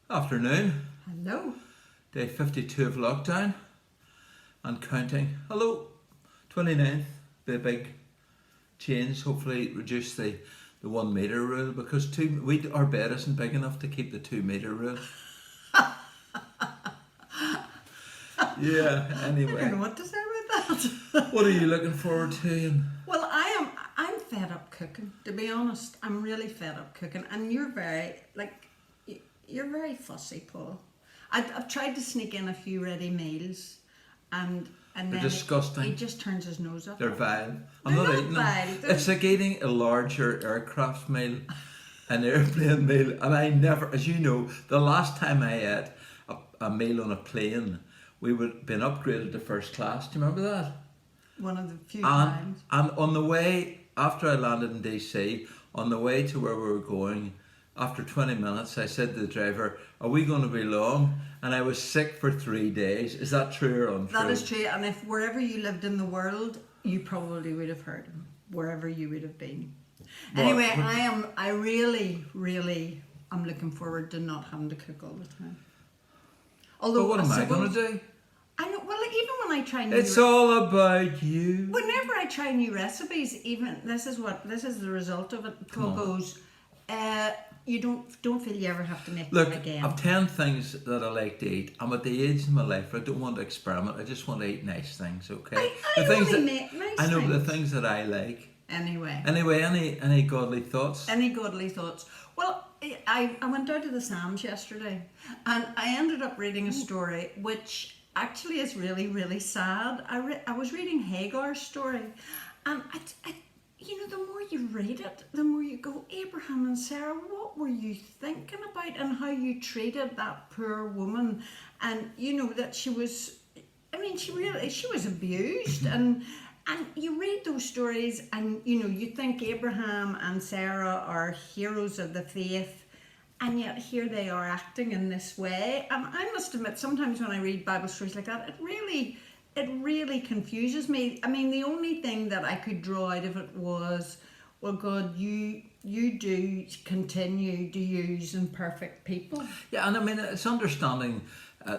Afternoon, Hello. day 52 of lockdown and counting. Hello, 29th, be a big change, hopefully reduce the 1 metre rule because our bed isn't big enough to keep the 2 metre rule. Yeah, I don't know anyway. what to say about that. What are you looking forward to? Well, I'm fed up cooking, to be honest. I'm really fed up cooking, and you're very fussy, Paul. I've tried to sneak in a few ready meals, and They're then disgusting. he just turns his nose up. They're vile. I'm They're not not eating vile. them. They're- It's like eating a larger aircraft meal, an airplane meal, and I never, as you know, the last time I ate a meal on a plane, we would been upgraded to first class. Do you remember that? One of the few And times. and on the way after I landed in DC, on the way to where we were going, after 20 minutes, I said to the driver, "Are we going to be long?" And I was sick for 3 days. Is that true or untrue? That is true, and if wherever you lived in the world, you probably would have heard him, wherever you would have been. Well, Anyway, I really am looking forward to not having to cook all the time. Although, But what am I going suppose- to do? I know, well, like, even when I try new It's all about you. whenever I try new recipes, even this is the result of it. Paul goes, you don't feel you ever have to make Look, them again. I've 10 things that I like to eat. I'm at the age in my life where I don't want to experiment. I just want to eat nice things, okay? I the things only that make nice I know, but the things. things that I like. Anyway. Anyway, any godly thoughts? Any godly thoughts? Well, I went down to the Psalms yesterday, and I ended up reading a story which actually is really, really sad. I was reading Hagars' story, and the more you read it, the more you go, Abraham and Sarah, what were you thinking about, and how you treated that poor woman, and that she was, she was abused, and you read those stories, and you think Abraham and Sarah are heroes of the faith, and yet here they are acting in this way. And I must admit, sometimes when I read Bible stories like that, it really confuses me. I mean, the only thing that I could draw out of it was, well, God, you do continue to use imperfect people. Yeah, and I mean, it's understanding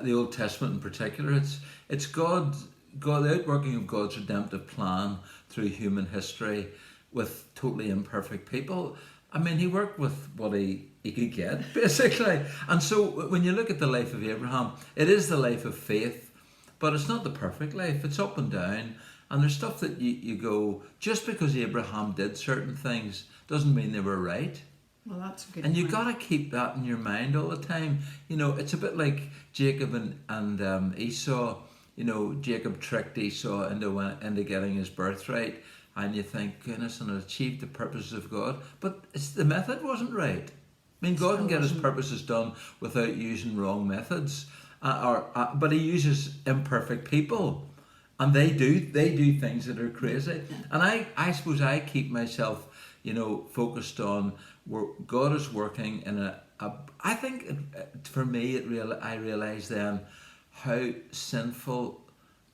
the Old Testament in particular. It's God, the outworking of God's redemptive plan through human history with totally imperfect people. I mean, he worked with what he could get, basically. And so when you look at the life of Abraham, it is the life of faith, but it's not the perfect life. It's up and down. And there's stuff that you go, just because Abraham did certain things doesn't mean they were right. Well, that's a good And you point. got to keep that in your mind all the time. It's a bit like Jacob and Esau. Jacob tricked Esau into getting his birthright, and you think, goodness, and it achieved the purposes of God. But the method wasn't right. I mean, God can get his purposes done without using wrong methods, but he uses imperfect people, and they do things that are crazy. And I suppose I keep myself, focused on where God is working in I think for me, I realise then how sinful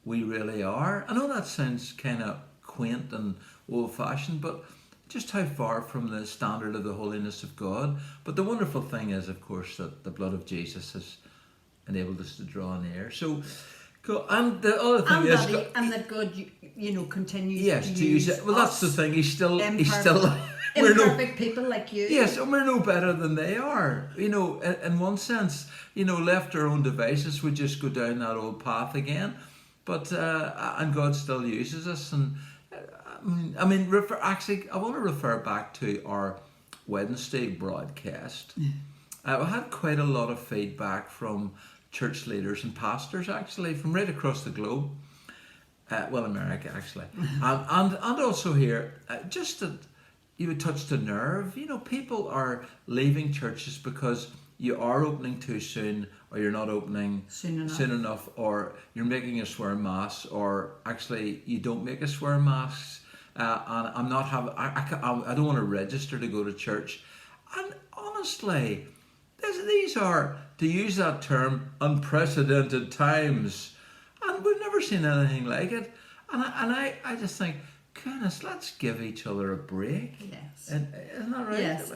we really are. I know that sounds kind of quaint and old-fashioned, but just how far from the standard of the holiness of God. But the wonderful thing is, of course, that the blood of Jesus has enabled us to draw near. So, and the other thing is, that God, continues yes, to to use it. Well, that's the thing. He's still. Imperfect people like you. Yes, and we're no better than they are. In one sense, left our own devices, we just go down that old path again. But and God still uses us, and I want to refer back to our Wednesday broadcast. We had quite a lot of feedback from church leaders and pastors, actually, from right across the globe. America, actually, and also here, just that you would touch the nerve. People are leaving churches because you are opening too soon, or you're not opening soon enough, or you're making a swear mass, or actually you don't make a swear mass. And I'm not having. I don't want to register to go to church. And honestly, these are, to use that term, unprecedented times, and we've never seen anything like it. And I just think, goodness, let's give each other a break. Yes. And isn't that right? Yes,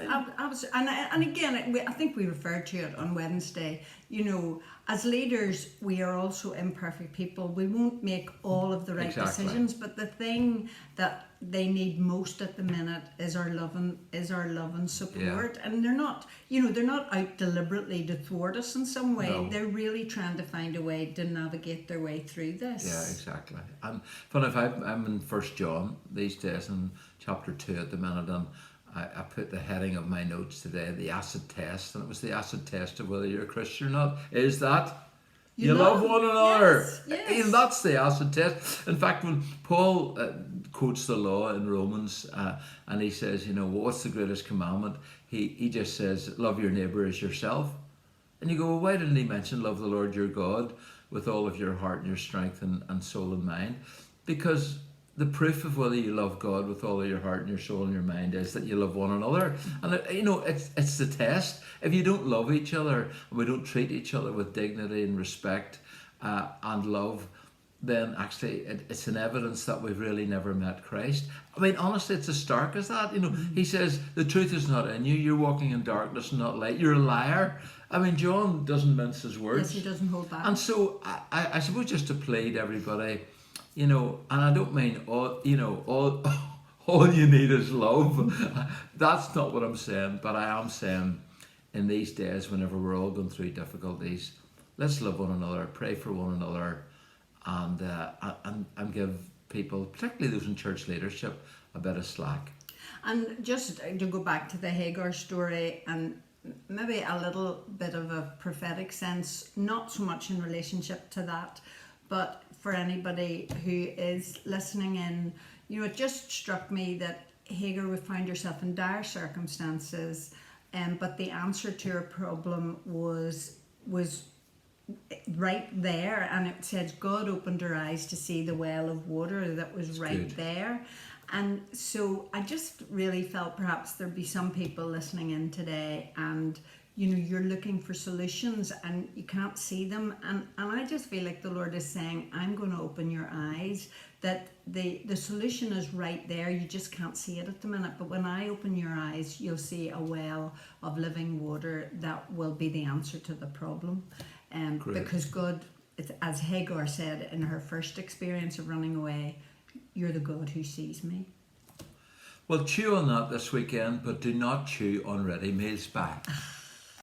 I mean, and again, I think we referred to it on Wednesday. You know, as leaders, we are also imperfect people. We won't make all of the right Exactly. decisions, but the thing that they need most at the minute is our love and support. And they're not, they're not out deliberately to thwart us in some way. No. They're really trying to find a way to navigate their way through this. Yeah, exactly. And funny, if I'm in First John these days, in chapter 2 at the minute, and I put the heading of my notes today, the acid test, and it was the acid test of whether you're a Christian or not. Is that you love one another? Yes, And that's the acid test. In fact, when Paul quotes the law in Romans, and he says, what's the greatest commandment? He just says, love your neighbour as yourself. And you go, well, why didn't he mention love the Lord your God with all of your heart and your strength and soul and mind? Because the proof of whether you love God with all of your heart and your soul and your mind is that you love one another. And it's the test. If you don't love each other and we don't treat each other with dignity and respect and love, then actually it's an evidence that we've really never met Christ. I mean, honestly, it's as stark as that. He says, the truth is not in you. You're walking in darkness and not light. You're a liar. I mean, John doesn't mince his words. Yes, he doesn't hold back. And so I suppose just to plead everybody, and I don't mean all you need is love. That's not what I'm saying, but I am saying in these days, whenever we're all going through difficulties, let's love one another, pray for one another, and give people, particularly those in church leadership, a bit of slack. And just to go back to the Hagar story, and maybe a little bit of a prophetic sense, not so much in relationship to that, but for anybody who is listening in, it just struck me that Hagar would find herself in dire circumstances, but the answer to her problem was right there, and it says God opened her eyes to see the well of water that was That's right good. there. And so I just really felt perhaps there'd be some people listening in today, and you're looking for solutions and you can't see them, and I just feel like the Lord is saying, I'm going to open your eyes, that the solution is right there, you just can't see it at the minute, but when I open your eyes, you'll see a well of living water that will be the answer to the problem. Because God, as Hagar said in her first experience of running away, you're the God who sees me. Well, chew on that this weekend, but do not chew on ready meals. Bye.